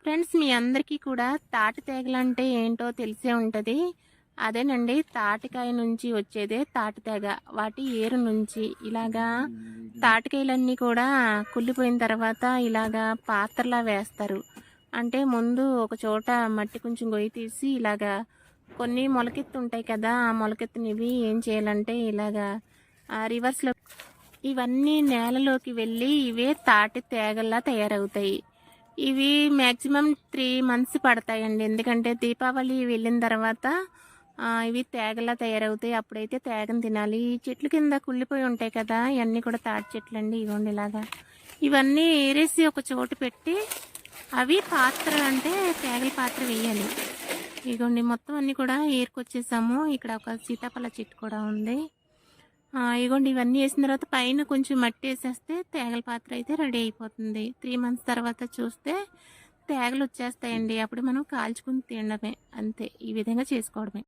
Friends, మీ అందరికీ కూడా తాటి తేగలంటే ఏంటో తెలిసే ఉంటుంది. అదేనండి, తాటికాయ నుంచి వచ్చేదే తాటి తేగ. వాటి ఏరు నుంచి ఇలాగా తాటికాయలన్నీ కూడా కుళ్ళిపోయిన తర్వాత ఇలాగా పాత్రలా వేస్తారు. అంటే ముందు ఒక చోట మట్టి కొంచెం గొయ్యి తీసి ఇలాగా కొన్ని మొలకెత్తి ఉంటాయి కదా, ఆ మొలకెత్తినవి ఏం చేయాలంటే ఇలాగా రివర్స్లో ఇవన్నీ నేలలోకి వెళ్ళి ఇవే తాటి తేగల్లా తయారవుతాయి. ఇవి మ్యాక్సిమం 3 మంత్స్ పడతాయండి. ఎందుకంటే దీపావళి వెళ్ళిన తర్వాత ఇవి తేగలా తయారవుతాయి. అప్పుడైతే తేగను తినాలి. ఈ చెట్ల కింద కుళ్ళిపోయి ఉంటాయి కదా, ఇవన్నీ కూడా తాటి చెట్లు అండి. ఇవ్వండి ఇలాగా ఇవన్నీ ఏరేసి ఒక చోటు పెట్టి అవి పాత్ర అంటే తేగల పాత్ర వేయాలి. ఇగోండి మొత్తం అన్నీ కూడా ఏరుకొచ్చేసాము. ఇక్కడ ఒక సీతాఫల చెట్టు కూడా ఉంది. ఇగోండి ఇవన్నీ వేసిన తర్వాత పైన కొంచెం మట్టి వేసేస్తే తేగల పాత్ర అయితే రెడీ అయిపోతుంది. 3 మంత్స్ తర్వాత చూస్తే తేగలు వచ్చేస్తాయండి. అప్పుడు మనం కాల్చుకుని తినడమే, అంతే. ఈ విధంగా చేసుకోవడమే.